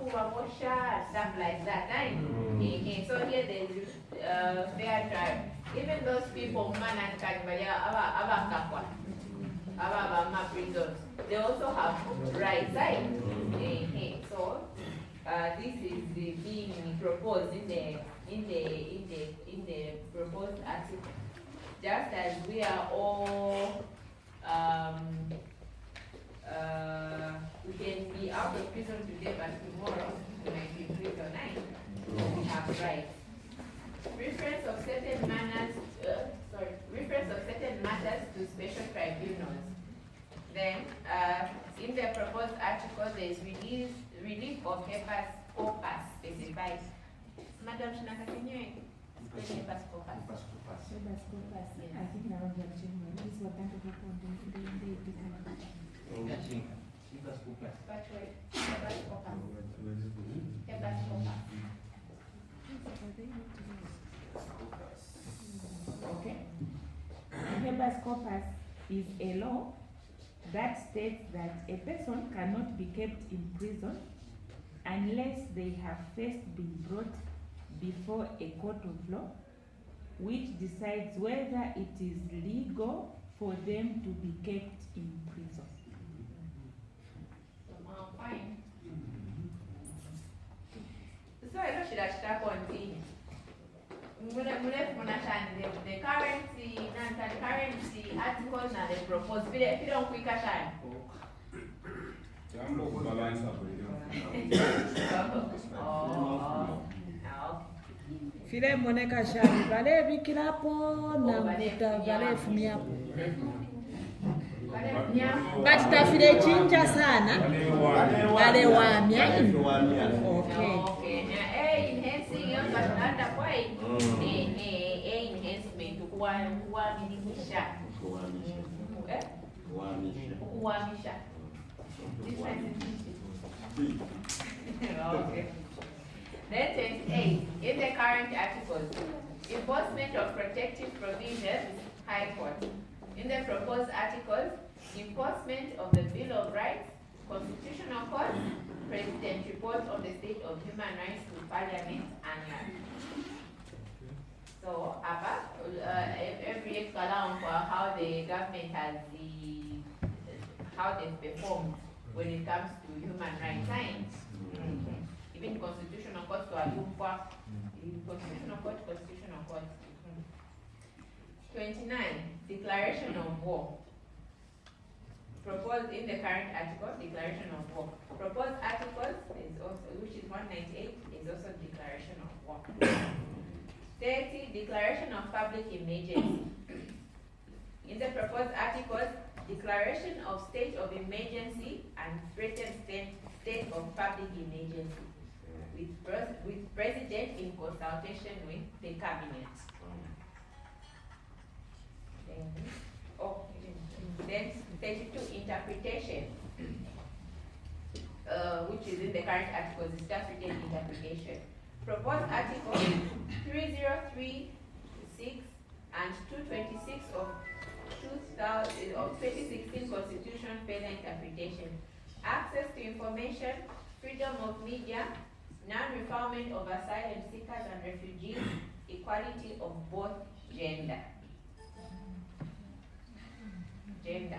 stuff like that, right? So here there is fair trial. Even those people, man and prisons, they also have rights, right? So this is being proposed in the proposed article. Just as we are all we can be out of prison today, but tomorrow we might be in prison, right? We have rights. Reference of certain matters to special tribunals. Then, in the proposed article, there is relief of habeas corpus specified. Madam Shinaka, can you explain habeas corpus? Habeas corpus, I think now we are changing this is what I'm talking about. Okay. Habeas corpus is a law that states that a person cannot be kept in prison unless they have first been brought before a court of law which decides whether it is legal for them to be kept in prison. Fine. So I know should continue. The current articles and the proposed, if you don't quick time. File moneka shani, vale vikirapo na vale fumiapo. But tafile chinja sana, vale wamia. Okay. Enhancing your enhancement kuhamisha. Okay. Then 28. In the current articles, enforcement of protective provisions, High Court. In the proposed articles, enforcement of the Bill of Rights, Constitutional Court, President's report on the state of human rights to Parliament annually. So, every escalation for how the government has how they've performed when it comes to human rights science. Even constitutional court to Ayumpa, constitutional court. 29, declaration of war. Proposed in the current article, declaration of war. Proposed articles is also, which is 198, is also declaration of war. 30, declaration of public emergency. In the proposed articles, declaration of state of emergency and threatened state of public emergency with president in consultation with the cabinet. Then 32, interpretation, which is in the current articles, is just written interpretation. Proposed articles 3036 and 226 of 2016 Constitution further interpretation. Access to information, freedom of media, non-refoulement of asylum seekers and refugees, equality of both gender. Agenda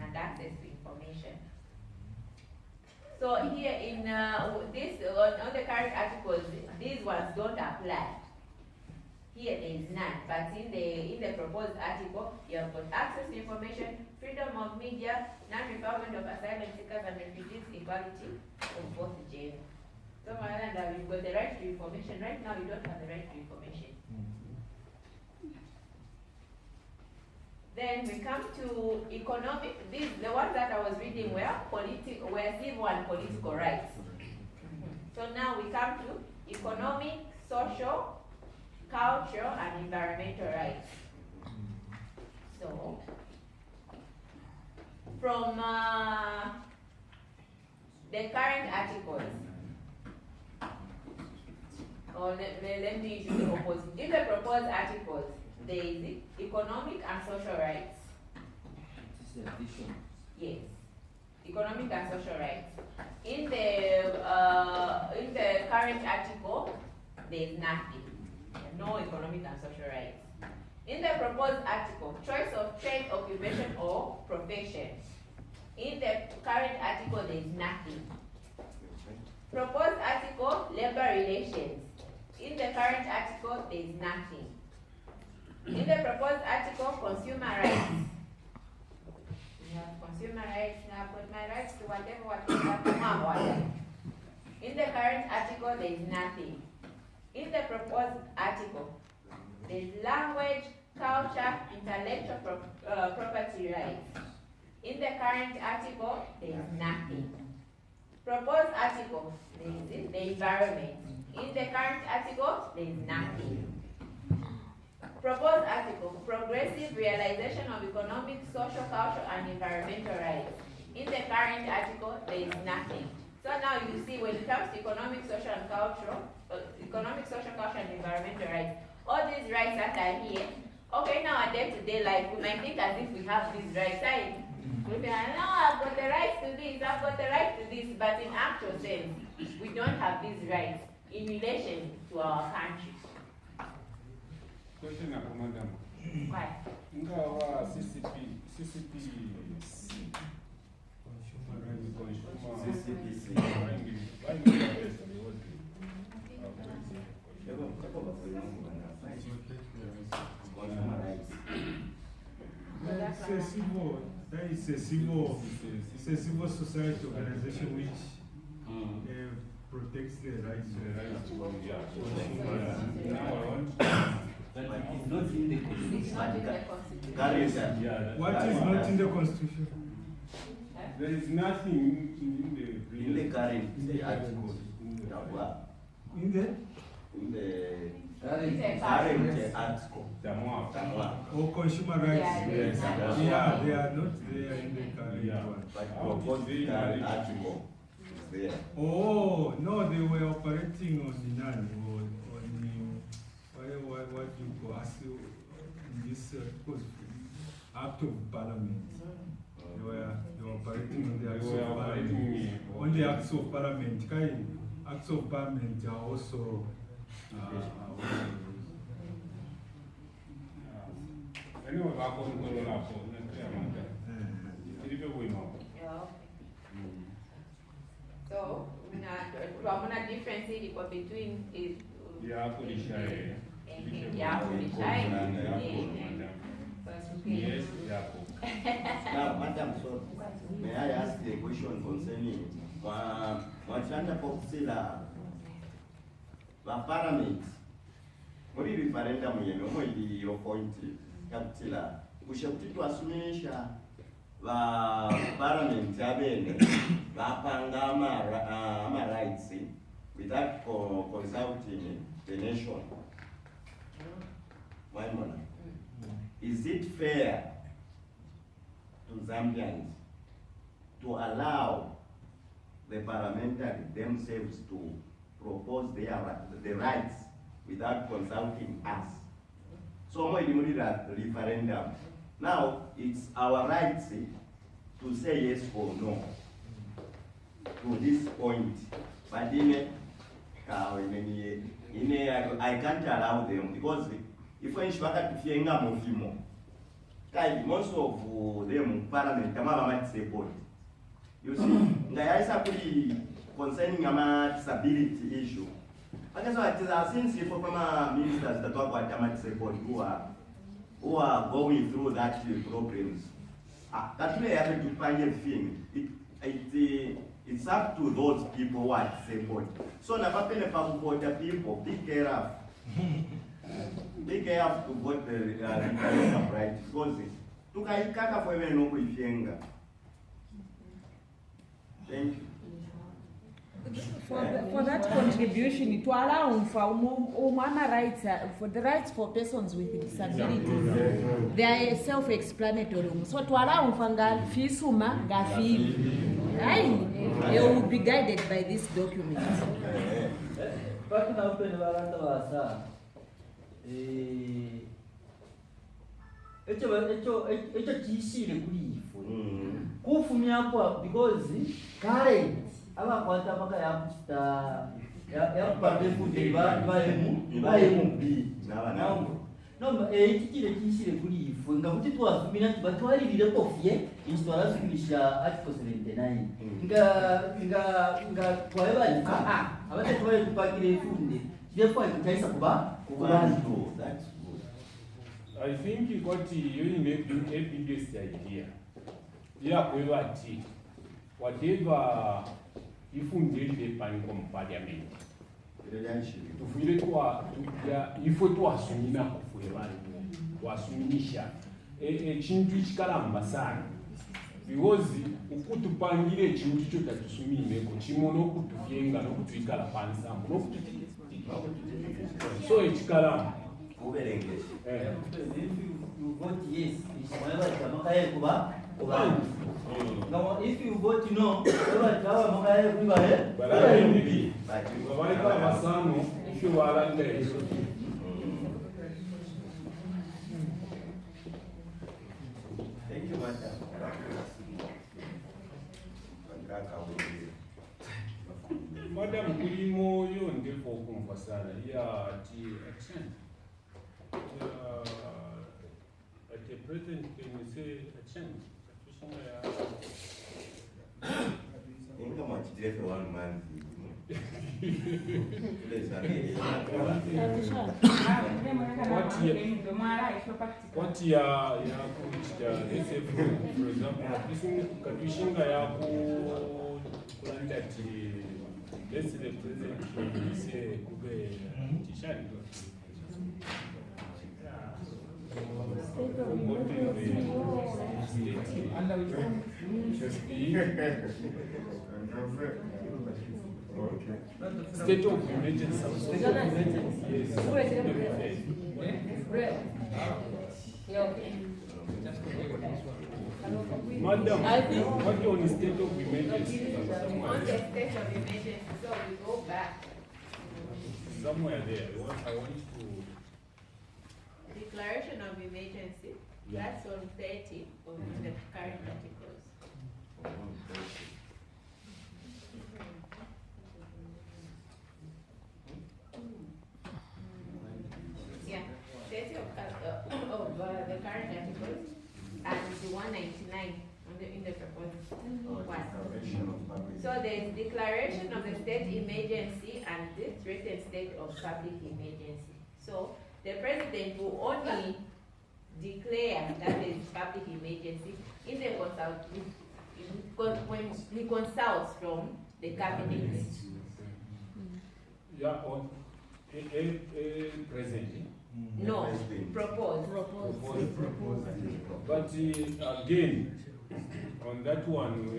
and access to information. So here in this on the current articles, these ones don't apply. Here there is none, but in the proposed article, you have got access to information, freedom of media, non-refoulement of asylum seekers and refugees, equality of both gender. So Malanda, we've got the right to information. Right now, you don't have the right to information. Then we come to economic. These the ones that I was reading were civil and political rights. So now we come to economic, social, cultural, and environmental rights. So from the current articles, or let me use the opposite. In the proposed articles, there is economic and social rights. Yes. Economic economic and social rights. In the current article, there is nothing. No economic and social rights. In the proposed article, choice of trade, occupation, or profession. In the current article, there is nothing. Proposed article, labor relations. In the current article, there is nothing. In the proposed article, consumer rights. We have consumer rights, now I've got my rights to whatever. In the current article, there is nothing. In the proposed article, there is language, culture, intellectual property rights. In the current article, there is nothing. Proposed article, there is the environment. In the current article, there is nothing. Proposed article, progressive realization of economic, social, cultural, and environmental rights. In the current article, there is nothing. So now you see when it comes to economic, social, and cultural, and environmental rights, all these rights that are here, okay, now our day-to-day life, we might think as if we have these rights. We'll be like, no, I've got the right to this, I've got the right to this, but in actual sense, we don't have these rights in relation to our country. Question hapo madam. Why? Ingawa CCP It's a civil society organization which protects the rights of It's not in the It's not in the Constitution. What is not in the Constitution? There is nothing in the current article. In the Current article. or consumer rights? Yeah, Yeah, they are not there in the current one. But proposed current article is there. Oh, no, they were operating on the NAN or on the, what you call, in this Act of Parliament. They were operating on the Acts of Parliament. On the Acts of Parliament. Acts of Parliament are also anyway, back on the lap, So, kuna difference iko between ya kulishaye. Yes, yako. Now, Madam, so may I ask a question concerning Mwachanda Popsila Parliament? Muri referendum yenu ili yo point kaptila kushakutitu asumisha Parliament abene bapanga ama rights without consulting the nation. Why not? Is it fair to Zambians to allow the parliamentary themselves to propose the rights without consulting us? So we need a referendum. Now it's our rights to say yes or no to this point. But I can't allow them because if we fienga mufimo, most of them parliament kama support. You see, ngayaisa kuli concerning ama disability issue. Because since if ministers that talk about support who are going through that problems, that way have to find a thing. It's up to those people who are support. So never pay the people, be careful. Be careful to vote the referendum right because tukaikaka for even no kuifyenga. Thank you. For that contribution, to allow for rights, for the rights for persons with disabilities, they are self-explanatory. So to allow for fisuma gafi, they will be guided by this document. ekyo kiyisire kuli ifwe kufumyako because kale abakwata amaka yakukita yakupata efunde bayemu nomba ekikire kiyisire kuli ifwe nga kuti twafumira batwalirireko fye nti twalasubirisha article 79 nga twabe bali abate twale tupakira efunde therefore ikutaisa kuba kubantu. I think what you make a biggest idea. Yeah, we were whatever if we did the Pancom Parliament. Tufile twa ifo twasumina kufulebali wasuminisha ekintu ekikalamba sana because ukutupangire ekintu kyo tatusumimeko kimono okutuvyenga n'okutwikala pansambu so ekikalamba if you vote yes, it's whatever if you vote no, Thank you, madam. Madam, kulimo yonde okumfasala ati accent. At the present, can you say accent? What ya let's say for example, katushinga yako kulanda ti let's say the president say kube tishani State of emergency. Madam, what on the state of emergency? On the state of emergency, so we go back. Somewhere there. I want to. Declaration of emergency. Yeah. That's on 30 of the current articles. Yeah, 30 of the current articles and the 199 in the proposed one. So there is declaration of the state emergency and the threatened state of public emergency. So the president will only declare that there is public emergency in the when he consults from the cabinet. Yeah, on presently. No, proposed. But again, on that one,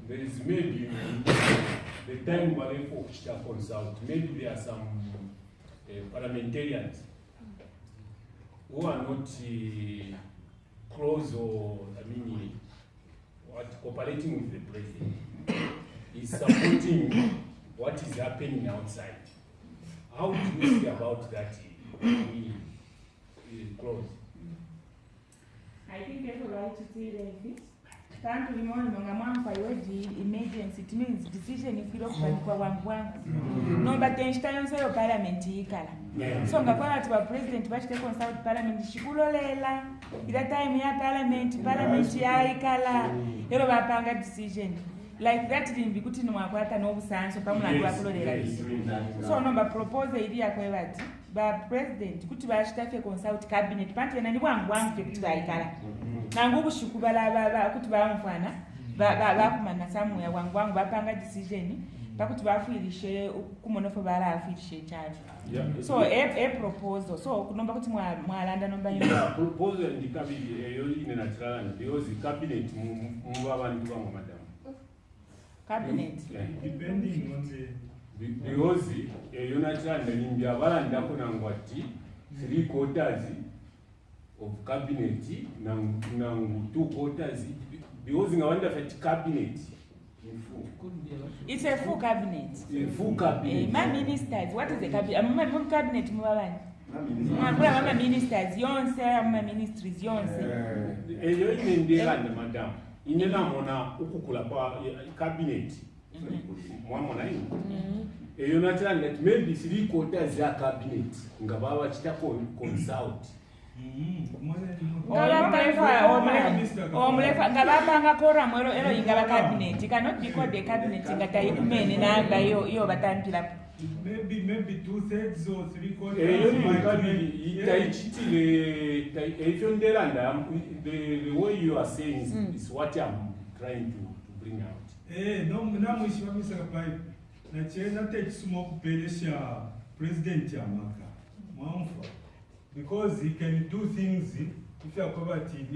there is maybe the time for consult. Maybe there are some parliamentarians who are not close or cooperating with the president. Is supporting what is happening outside. How do you see about that? Close. I think that's right to say like this. Time to remember emergency, it means decision if you don't kwa wangu. No, but then time say parliament ikala. So ngakwana to president bashite consult parliament shikulolela. Ila time ya parliament ya ikala. Yero bapanga decision. Like that didn't be good in Wakwata no sans, so come like Wakulo. So number propose the idea kwebati. But president, kuti bashitafe consult cabinet, panti na ni wangu to ikala. Nangu shukubala kuti bamufana bakumana somewhere wangu bapanga decision bakuti bafirishe kumonofo bala afirishe charge. So a proposal so kunomba kuti mwalanda nomba yino proposal ndikabili eyo ine naturala because cabinet mu abantu bangu madam cabinet depending on the because eyo naturala ndimbi abalanda kunangwati 3/4 of cabinet nangu 2/4 because ngawanda fat cabinet it's a full cabinet. A full cabinet. My ministers, what is the cabinet? My cabinet mubabani. Mwakula mama ministers yonse, mama ministries yonse. Eyo inendera ne madam. Inena mona ukukula kwa cabinet. Mwamona ino. Eyo natira that maybe 3/4 za cabinet nga baba chita consult. Omulefa nga bapanga kora mwero ero ingaba cabinet cannot be called a cabinet nga tayimene nanga yo batantira. Maybe 2/3 or 3/4. The way you are saying is what I'm trying to bring out. No, namwishiwa Mr. Pipe. Na chena take smoke pelesha president Yamaka. Mwamfa. Because he can do things if you are poverty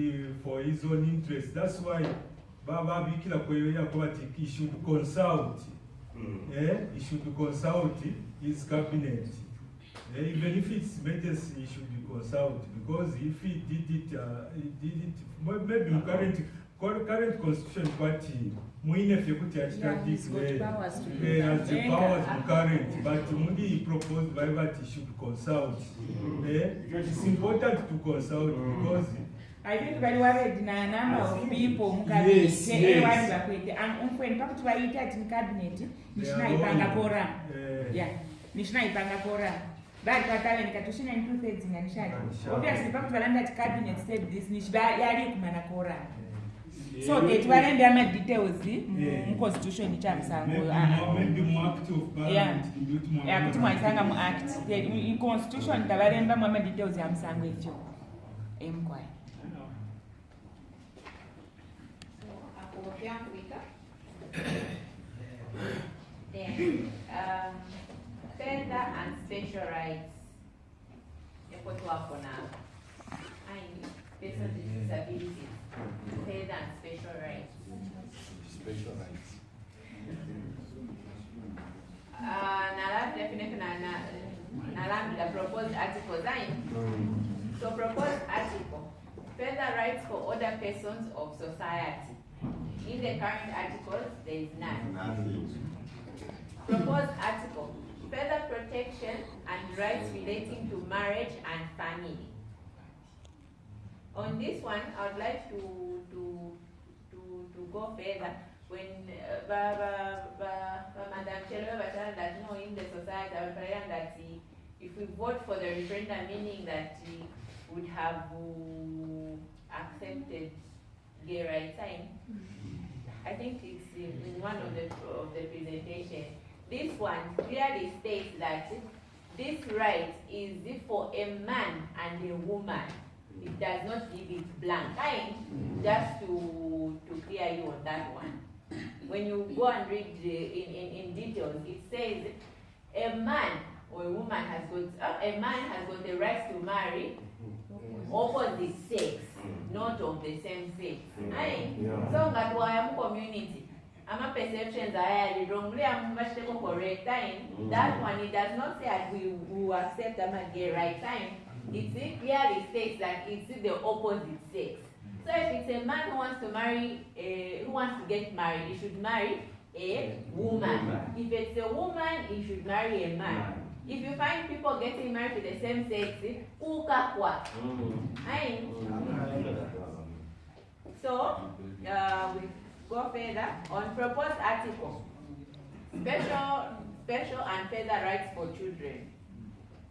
for his own interest. That's why Baba Bikila Koyoya poverty he should consult. He should consult his cabinet. Even if it's matters he should be consult, because if he did it maybe current constitution party muine fekuti achita He's got powers to do has the powers current, but Mundi proposed by what he should consult. It's important to consult because I think very worried na number of people mu cabinet. Everyone bakwete. Umfweni pakuti bayita ati cabinet nishina ipanga kora. Yeah. Nishina ipanga kora. But watawe nikatushina in 2/3 nga nishadi. Obviously pakuti balanda ati cabinet said this nishiba yali kumana kora. So that barembe ama details mu constitution cha msango. Maybe mu act of parliament. Yeah, kuti mwaisanga mu act. In constitution tabaremba mu ama details ya msango ekyo. Emkwai. Then, further and special rights. Persons with disabilities. Further and special rights. Special rights. The proposed article 9. So proposed article. Further rights for other persons of society. In the current articles, there is none. Proposed article. Further protection and rights relating to marriage and family. On this one, I would like to go further. When Madam Chelwe was saying that no, in the society, I would say that if we vote for the referendum, meaning that we would have accepted gay rights time. I think it's in one of the presentation. This one clearly states that this right is for a man and a woman. It does not give it blank. Just to clear you on that one. When you go and read in details, it says a man or a woman has got a man has got the right to marry opposite sex, not of the same sex. So that why I'm community. I'm perceptions are wrongly correct time. That one it does not say that we will accept a gay right time. It clearly states that it's the opposite sex. So if it's a man who wants to marry, who wants to get married, he should marry a woman. If it's a woman, he should marry a man. If you find people getting married to the same sex, so we go further on proposed article. Special and further rights for children.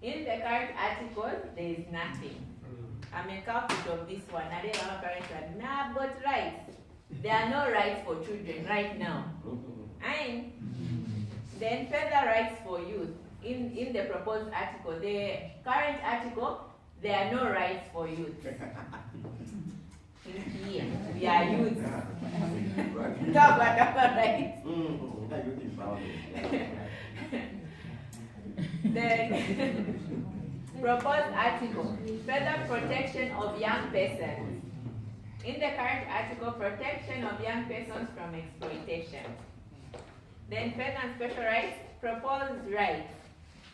In the current article, there is nothing. I'm a culprit of this one. I didn't have a parent said, nah, I've got rights. There are no rights for children right now. And then further rights for youth. In the proposed article, the current article, there are no rights for youth. In here, we are youth. Talk about our rights. Then proposed article, further protection of young persons. In the current article, protection of young persons from exploitation. Then further and special rights, proposed rights.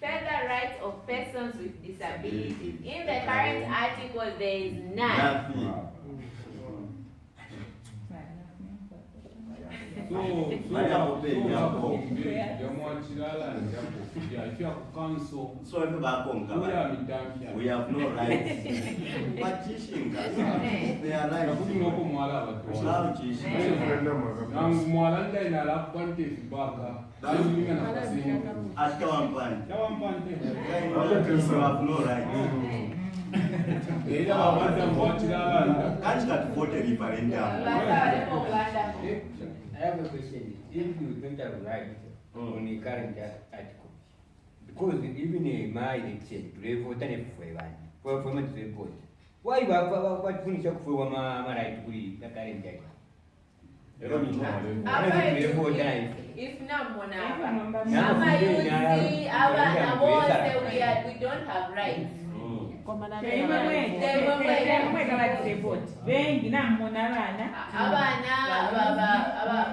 Further rights of persons with disabilities. In the current article, there is none. So So everybody we have no rights. But teaching us, they are right. How teaching? After one point, you have no rights. Can't that vote a referendum? I have a question. If you don't have right on the current article, because even in my election, they vote for me to vote. Why you have what finish up for my right to be the current article? If not Monaba, we don't have rights. Vengi namona abana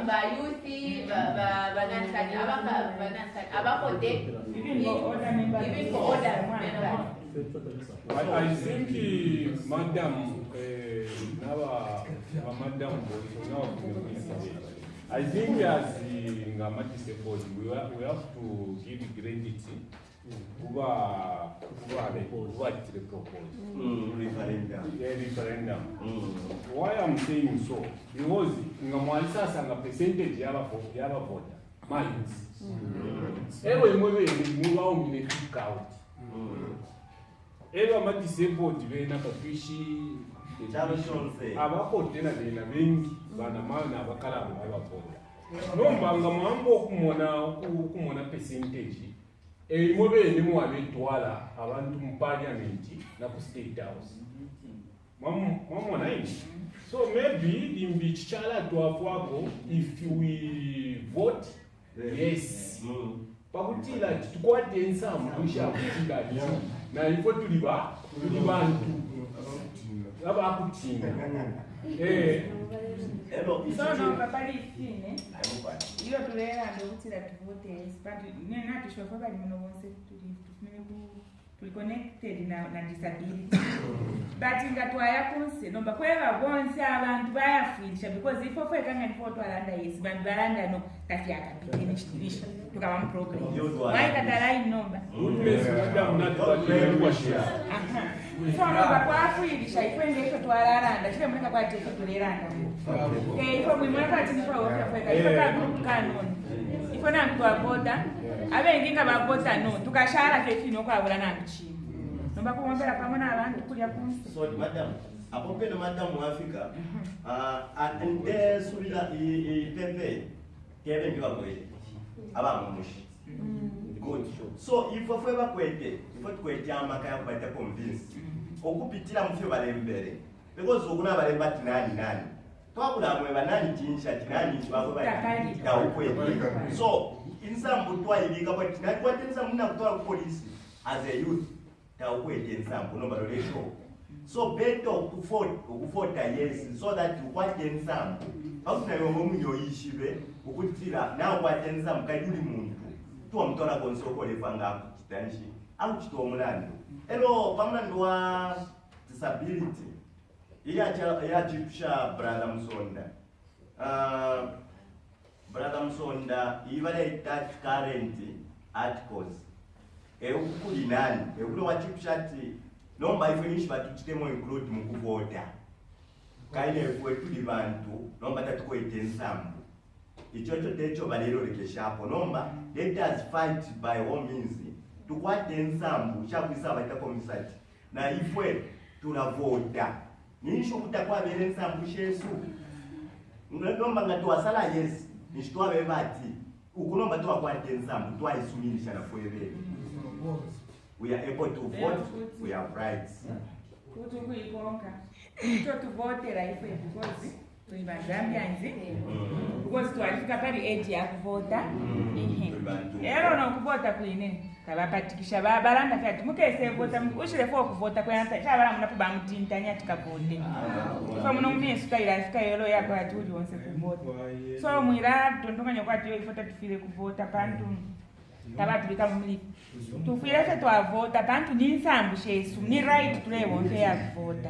bayuthi abakote even for order members. I think Madam I think as the Ngamati support, we have to give credit who are the proposed referendum. Why I'm saying so? Because Ngamwalisa sang a percentage yava voter. Minus. Every movie move out in a kick out. Every Mati support, Vena Papishi. Abakotena dena bengi bana mana abakala abapota nombanga mambo kumona percentage imobe ni mu abetwala abantu mu parliament na ku state house mama nine. So maybe in bichichala twafwako if we vote yes pakutila tukwate ensamu kusha kutila na ifo tuliba bantu abakutinga So no babali fine iyo tulera ndo kutira tuvote but nena tushofwa bali muno wonse tuli connected na disability but ngatwaya kunse nomba kweba bonse abantu bayafilisha because ifo kwekanga nifoto alanda yes bantu balanda no kati akapite nishitilisha tukaba problem why katarai nomba so nomba kwafilisha ifwenge ifo twalalanda chile mweka kwa jefo tuleranda ifo mwimweka tinifa wofya kweka ifo kagrupu kanoni ifo na mtu wavota abengi nga bavota no tukashara kefino kwabula na mchini nomba kuombera pamwe na abantu kulya kunsi. So madam apopendo madam mu Africa ante sulira ipepe kebe ndiwa kwete abamushi good. So ifo fwe bakwete ifo tukwete amaka yakubata convince okupitira mufyo balembere because okuna balemba tinani twabula mwe banani tinsha tinani chibako bali da ukwete. So insambu twayibika kwa tinani kwa tinsambu na kutoa police as a youth da ukwete insambu no balolesho. So better ukufota yes so that ukwate insambu ausina yomo munyo yishibe ukutira na ukwate insambu kayuli muntu tuwa mtola konsoko lefanga kutitanshi au chito omulando elo pamulando wa disability ya chipsha brother Msonda ibale that current articles ukuli nani ukuli wa chipsha ti nomba ifenishi batuchitemo include mukuvota kaine fwe tuli bantu nomba tatukwete ensambu ichocho techo balero lekeshapo nomba let us fight by all means tukwate ensambu chakwisa batako misati na ifwe tulavota nisho kutakwa bere ensambu shesu nomba ngatwasala yes nishitwa bebati ukunomba twakwate ensambu twaisumilisha na fwebele. We are able to vote, we have rights. Kutukuikonka ito tuvotera ife because tuibazambianzi because twalifika pali age ya kuvota ero no kuvota kuine kabapatikisha balanda kati mukese vota ushire fo kuvota kwa yanta chabala munapo bamutintanya tikavote ifa muno mnesu kaira fika yolo yako atuli wonse kuvota so mwira tondokanya kwati yo ifota tufile kuvota pantu tabatu bikamuli tufile fe twavota pantu ninsambu shesu ni right tule wonse ya kuvota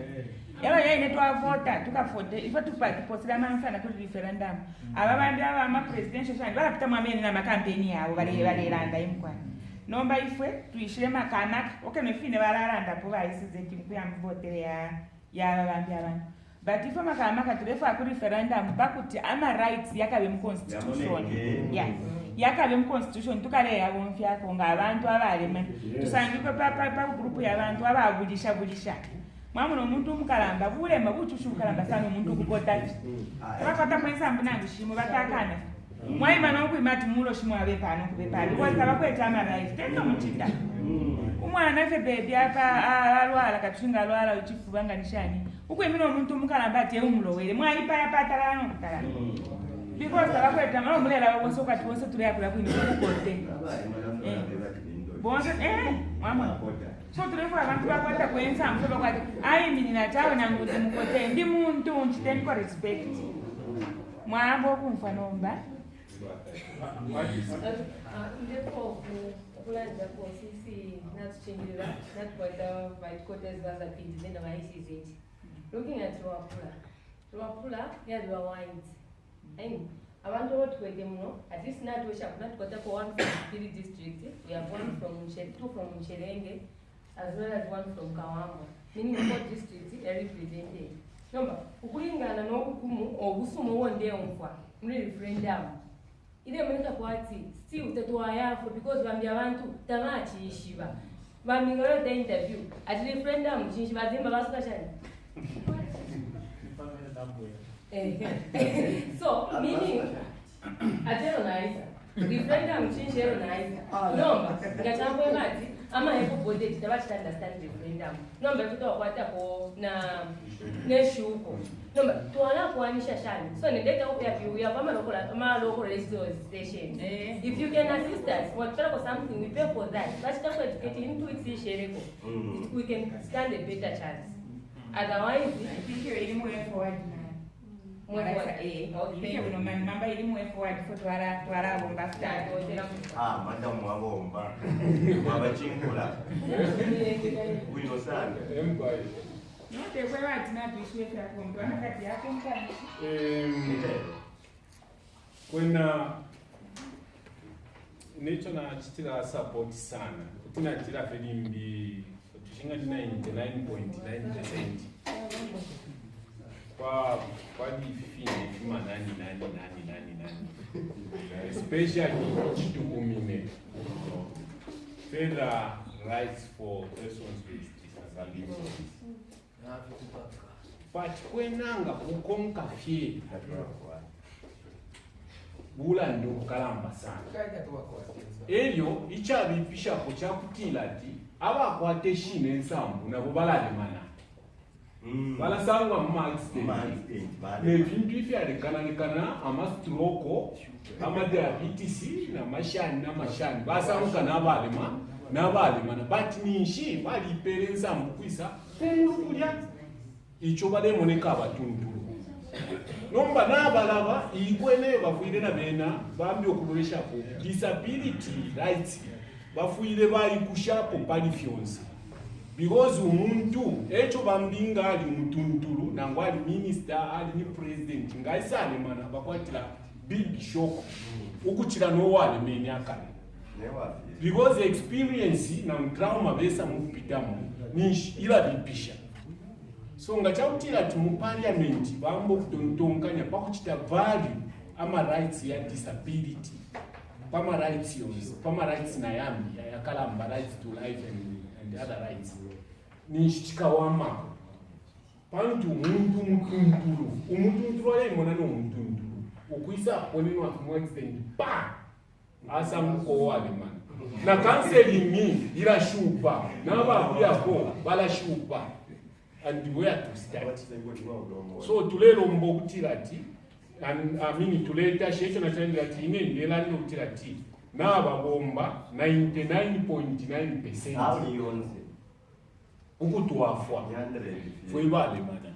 yaba yaine twavota tukavote ife tuposera mansana kuri referendum ababambi abama presidential shani barapita mwamene na makampeni yabo balelanda imkwana nomba ifwe tuishire makanaka okay nefine bararanda po bayisize tinkuyamvotere ya babambi abantu but ife makamaka tulefa kuri referendum bakuti ama rights yakabe mu constitution yeah yakabe mu constitution tukale yabo mfyako ngabantu abalema tusangike pa group yabantu ababulisha mwamuno omuntu omukalamba bulema buchuchukalamba sana omuntu okukotaki bakota pesa mbunangu shimo batakana mwaima nokuima ati mulo shimo abepano kubepali kwalika bakweta amaraisi tendo mutida umwana fe bebi alwala katushinga alwala uchifuba nga nishani ukwimina omuntu omukalamba ati eumulowere mwaipa patalano kutalano because bakweta malo mulela babonso kati bonse tuleyakula kwini kukote bonse mwamuna so tulefa abantu bakwata kwenza mfeba kwati ayimini natawe nanguzi mukote ndi muntu nchiteni kwa respect mwambo kumfa nomba ndipo kulanza kwa sisi natuchinjira natukwata vaikotes vazapindi zenda vaicz looking at Ruapula yaliwa wines abantu abatukwete muno at least natukwata for one from Kiri district, we have one from two from Mcherenge as well as one from Kawamba, meaning 4 districts are represented. Number ukulingana n'obukumu obusumu wonde omfa muri referendum ile mweneka kwati still tetwayafu because bambya abantu tabachiyishiba bamingoro the interview at referendum chinjiba zimba basukashani so meaning atero naisa referendum chinjero naisa nomba ngatambo ngati ama hepo bode tabachi understand referendum nomba futo kwata ko na neshuko nomba twala kwanisha shani so ne data upya view ya kama local radio station if you can assist us what for something we pay for that but to educate into it shereko we can stand a better chance otherwise I think you're even way forward now. Okay, no man, mamba elimu way forward for twara bomba start. Madam wabomba. Wabachingula. Wino sana. No, they were right now to switch your phone. Do I have that yakin time? When nature na chitira support sana. Kutina chitira felimbi tushinga 99.9%. Kwa difine fima nani, especially chitumumine further rights for persons with disabilities. But kwenanga kukonka fie bula ndo kalamba sana elio ichabipisha ko chakutila ati abakwate shine ensambu nabo balalemana balasangwa mu accident nebintu ifyalekananekana amastroko amadiabetes namashani basanguka n'abalemana but ninshi balipera ensambu kwisa kumulukulya icho balemoneka abatundulu nomba n'abalaba igwene bafuire na bena bambi okuloleshapo disability rights bafuire bayikushapo palifyonse because umuntu echo bambinga ali mutuntulu nangwa ali minister ali ni president ngaisale mana bakwatira big shock ukuchira no wale meni akale because experience na trauma besa mupitamu nishi ila bipisha so ngachautira ati mu parliament bambo kutontonkanya pakuchita value ama rights ya disability pama rights yonse pama rights na yambi yakalamba rights to life and other rights nishikawama pantu umuntu mutuntulu alayimona n'omutuntulu okuisa poneno akumwextend pa asamuko walemana na counseling irashupa n'abakuyako balashupa and where to start so tulero mbokutira ati tuleta shecho na chandira ati ine ndela ndokutira ati n'ababomba 99.9% ukutwafwa fwebale mana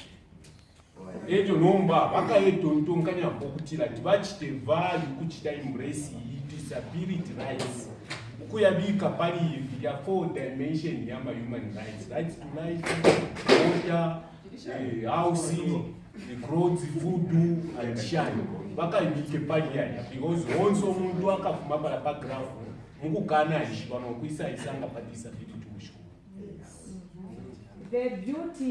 ejo nomba bakayetontonkanya mbokutira ati bachite vali kuchita embrace disability rights ukuyabika pali ya 4 dimension yama human rights to life, water, house, the clothes, voodoo, and shine. Baka imike panyanya because once omuntu akafuma pala paragraph mukukana ishi pano kuisa isanga patisa vitu tumshukuru. The duty